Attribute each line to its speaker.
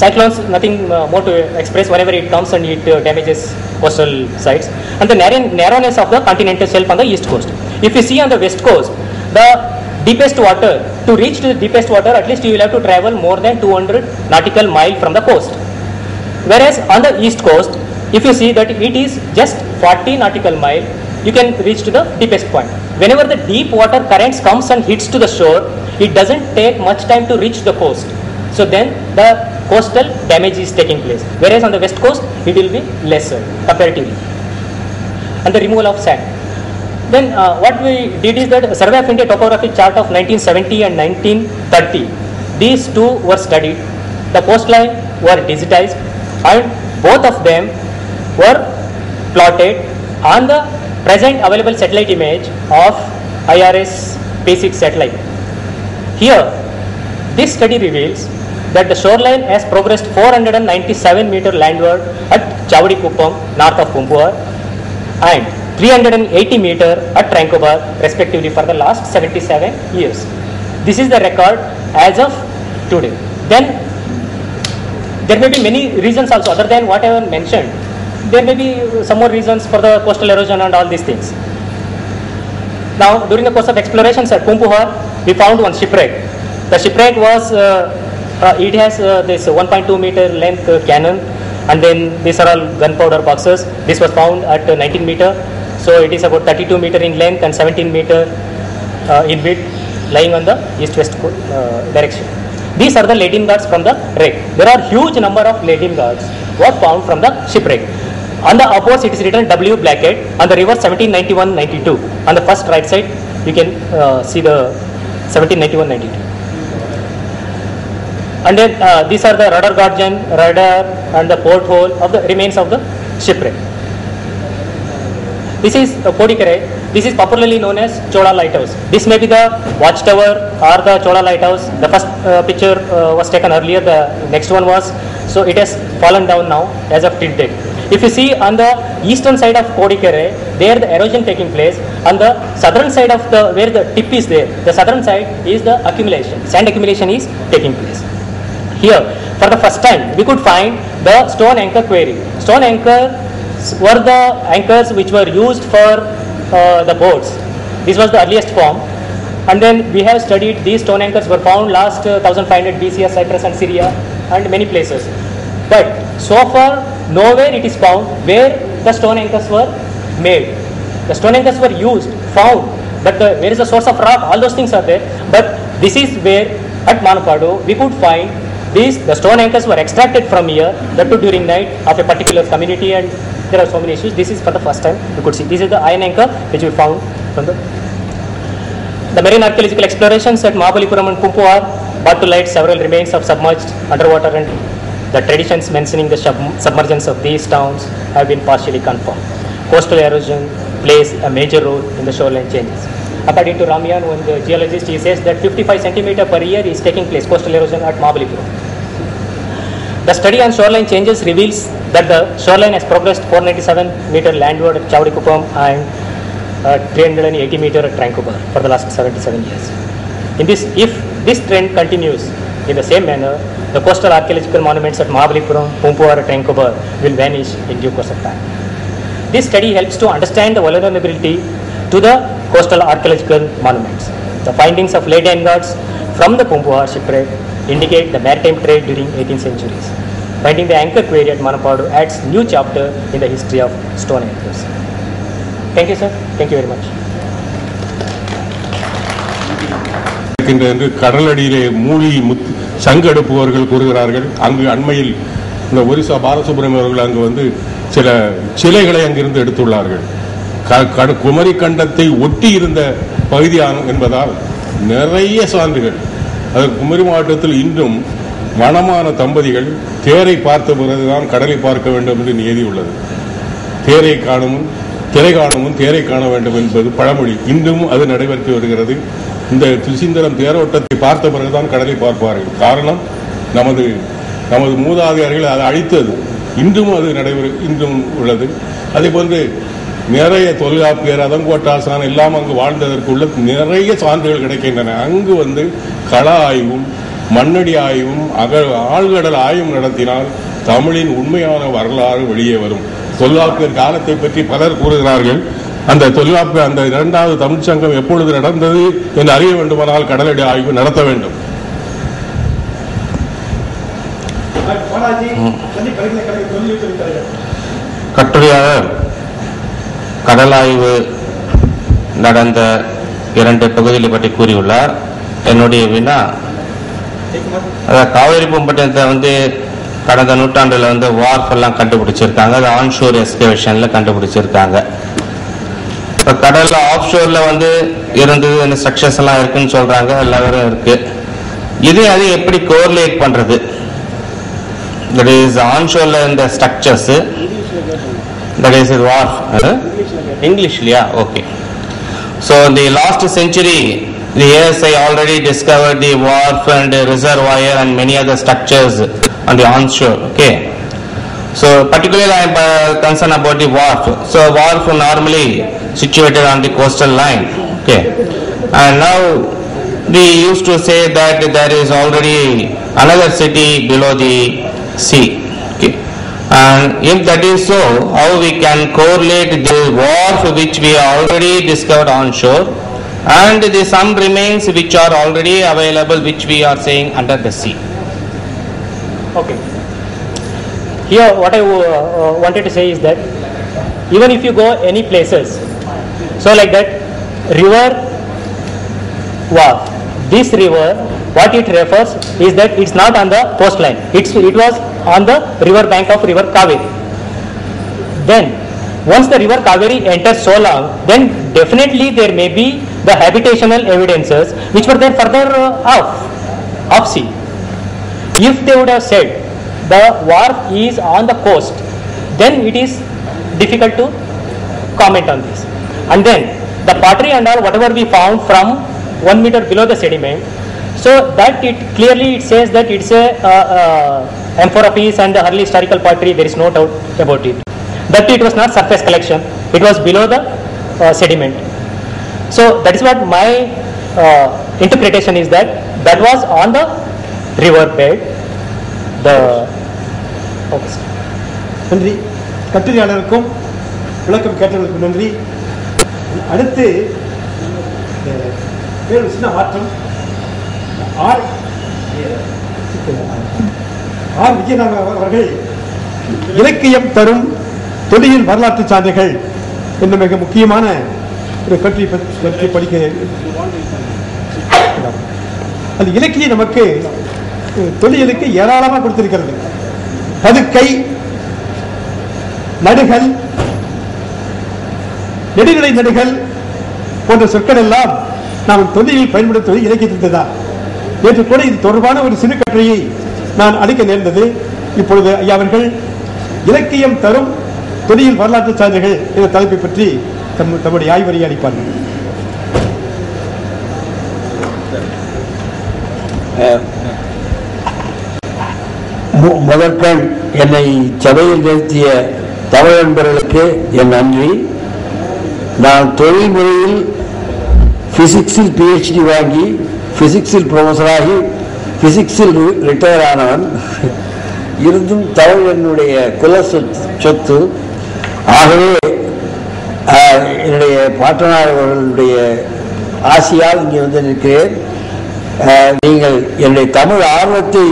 Speaker 1: Cyclones, nothing more to express. Whenever it comes and it damages coastal sites. And the narrowness of the continental shelf on the east coast. If you see on the west coast, the deepest water, to reach to the deepest water, at least you will have to travel more than 200 nautical miles from the coast. Whereas on the east coast, if you see that it is just 40 nautical miles, you can reach to the deepest point. Whenever the deep water currents comes and hits to the shore, it doesn't take much time to reach the coast. So then the coastal damage is taking place. Whereas on the west coast, it will be lesser comparatively. And the removal of sand. Then what we did is that Survey of India topographic chart of 1970 and 1930, these two were studied. The coastline were digitized and both of them were plotted on the present available satellite image of IRS P6 satellite. Here, this study reveals that the shoreline has progressed 497 meter landward at Chavadikuppam, north of Pumpuar, and 380 meter at Tranquebar, respectively, for the last 77 years. This is the record as of today. Then there may be many reasons also other than what I have mentioned. There may be some more reasons for the coastal erosion and all these things. Now, during the course of explorations at Pumpuar, we found one shipwreck. The shipwreck was, it has this 1.2 meter length cannon, and then these are all gunpowder boxes. This was found at 19 meter, so it is about 32 meter in length and 17 meter in width, lying on the east-west direction. These are the leading guards from the wreck. There are huge number of leading guards were found from the shipwreck. On the opposite, it is written W. Blackett. On the reverse, 1791-92. On the first right side, you can see the 1791-92. And then these are the rudder guardian, rudder, and the porthole of the remains of the shipwreck. This is Kodikere. This is popularly known as Chola Lighthouse. This may be the watchtower or the Chola Lighthouse. The first picture was taken earlier. The next one was, so it has fallen down now as of till date. If you see on the eastern side of Kodikere, there the erosion taking place. On the southern side of the, where the tip is there, the southern side is the accumulation. Sand accumulation is taking place. Here, for the first time, we could find the stone anchor quarry. Stone anchor were the anchors which were used for the boats. This was the earliest form. And then we have studied these stone anchors were found last 1500 BC at Cyprus and Syria and many places. But so far, nowhere it is found where the stone anchors were made. The stone anchors were used, found, but where is the source of rock? All those things are there. But this is where at Manapadu we could find these. The stone anchors were extracted from here, that too during night of a particular community, and there are so many issues. This is for the first time we could see. This is the iron anchor which we found from the marine archaeological explorations at Mahabalipuram and Pumpuar brought to light several remains of submerged underwater, and the traditions mentioning the submergence of these towns have been partially confirmed. Coastal erosion plays a major role in the shoreline changes. According to Ramian, one the geologist, he says that 55 centimeter per year is taking place, coastal erosion at Mahabalipuram. The study on shoreline changes reveals that the shoreline has progressed 497 meter landward at Chavadikuppam and 380 meter at Tranquebar for the last 77 years. If this trend continues in the same manner, the coastal archaeological monuments at Mahabalipuram, Pumpuar, and Tranquebar will vanish in due course of time. This study helps to understand the vulnerability to the coastal archaeological monuments. The findings of late guards from the Pumpuar shipwreck indicate the maritime trade during 18th centuries. Finding the anchor quarry at Manapadu adds new chapter in the history of stone anchors. Thank you, sir. Thank you very much.
Speaker 2: கடலடியிலே மூழ்கி சங்கெடுப்பவர்கள் கூறுகிறார்கள். அங்கு அண்மையில் இந்த ஒரிசா பாலசுப்ரமணியம் அவர்கள் அங்கு வந்து சில சிலைகளை அங்கிருந்து எடுத்துள்ளார்கள். குமரி கண்டத்தை ஒட்டி இருந்த பகுதி என்பதால் நிறைய சான்றுகள். அது குமரி மாவட்டத்தில் இன்றும் மணமான தம்பதிகள் தேரை பார்த்த பிறகுதான் கடலை பார்க்க வேண்டும் என்று நியதி உள்ளது. தேரை காணுமுன் திரை காணுமுன் தேரை காண வேண்டும் என்பது பழமொழி. இன்றும் அது நடைபெற்று வருகிறது. இந்த சுசீந்திரம் தேரோட்டத்தை பார்த்த பிறகுதான் கடலை பார்ப்பார்கள். காரணம் நமது மூதாதையர்கள் அதை அழித்தது. இன்றும் அது இன்றும் உள்ளது. அதே போன்று நிறைய தொல்காப்பியர் அதங்கோட்டாசான் எல்லாம் அங்கு வாழ்ந்ததற்குள்ள நிறைய சான்றுகள் கிடைக்கின்றன. அங்கு வந்து கள ஆய்வும் மண்ணடி ஆய்வும் ஆழ்கடல் ஆய்வும் நடத்தினால் தமிழின் உண்மையான வரலாறு வெளியே வரும். தொல்காப்பியர் காலத்தை பற்றி பலர் கூறுகிறார்கள். அந்த தொல்காப்பிய அந்த இரண்டாவது தமிழ்ச் சங்கம் எப்பொழுது நடந்தது என்று அறிய வேண்டுமானால் கடலடி ஆய்வு நடத்த வேண்டும்.
Speaker 3: கட்டுரையாளர் கடல் ஆய்வு நடந்த 2 பகுதிகளை பற்றி கூறியுள்ளார். என்னுடைய வினா, காவேரி பூம்பட்டினத்தை கடந்த நூற்றாண்டுல வார்ஃப் எல்லாம் கண்டுபிடிச்சிருக்காங்க. அது ஆன்ஷோர் எக்ஸ்கவேஷன்ல கண்டுபிடிச்சிருக்காங்க. இப்போ கடல்ல ஆஃப்ஷோர்ல இருந்தது ஸ்ட்ரக்சர்ஸ் எல்லாம் இருக்குன்னு சொல்றாங்க, எல்லாரும் இருக்கு. அது எப்படி கோரிலேட் பண்றது? That is onshore in the structures. That is wharf. English, yeah, okay. So in the last century, the ASI already discovered the wharf and reservoir and many other structures on the onshore. Okay. So particularly I am concerned about the wharf. So wharf normally situated on the coastal line. Okay. And now we used to say that there is already another city below the sea. Okay. And if that is so, how we can correlate the wharf which we already discovered onshore and the some remains which are already available which we are saying under the sea?
Speaker 1: Okay. Here what I wanted to say is that even if you go any places, so like that river wharf, this river, what it refers is that it's not on the coastline. It was on the river bank of river Kaveri. Then once the river Kaveri enters so long, then definitely there may be the habitational evidences which were there further off sea. If they would have said the wharf is on the coast, then it is difficult to comment on this. And then the pottery and all whatever we found from 1 meter below the sediment, so that it clearly it says that it's a amphora piece and the early historical pottery, there is no doubt about it. That it was not surface collection, it was below the sediment. So that is what my interpretation is, that was on the river bed.
Speaker 4: நன்றி. கட்டுரையாளருக்கும் விளக்கம் கேட்டவர்களுக்கும் நன்றி. அடுத்து சின்ன மாற்றம். R Vijayanathan அவர்கள் இலக்கியம் தரும் தொழிலின் வரலாற்று சான்றுகள் என்ற மிக முக்கியமான ஒரு கட்டுரை பற்றி படிக்க. அந்த இலக்கியம் நமக்கு தொழிலுக்கு ஏராளமாக கொடுத்திருக்கிறது. பதுக்கை, நடுகள், நெடுநிலை நடுகள் போன்ற சொற்கள் எல்லாம் நாம் தொழிலில் பயன்படுத்துவது இலக்கியத்தில் தான். நேற்று கூட இது தொடர்பான ஒரு சிறு கட்டுரையை நான் அளிக்க நேர்ந்தது. இப்பொழுது ஐயா அவர்கள் இலக்கியம் தரும் தொழில் வரலாற்று சான்றுகள் என்ற தலைப்பை பற்றி தம்முடைய ஆய்வறியை அளிப்பார்கள்.
Speaker 5: முதற்கண் என்னை சபையில் நிறுத்திய தமிழ் நண்பர்களுக்கு என் நன்றி. நான் தொழில்முறையில் பிசிக்ஸில் PhD வாங்கி பிசிக்ஸில் ப்ரொஃபஸராகி பிசிக்ஸில் ரிட்டையர் ஆனவன். இருந்தும் தமிழ் என்னுடைய குல சொத்து. ஆகவே என்னுடைய பாட்டனார் அவர்களுடைய ஆசையால் இங்கே வந்து நிற்கிறேன். நீங்கள் என்னுடைய தமிழ் ஆர்வத்தை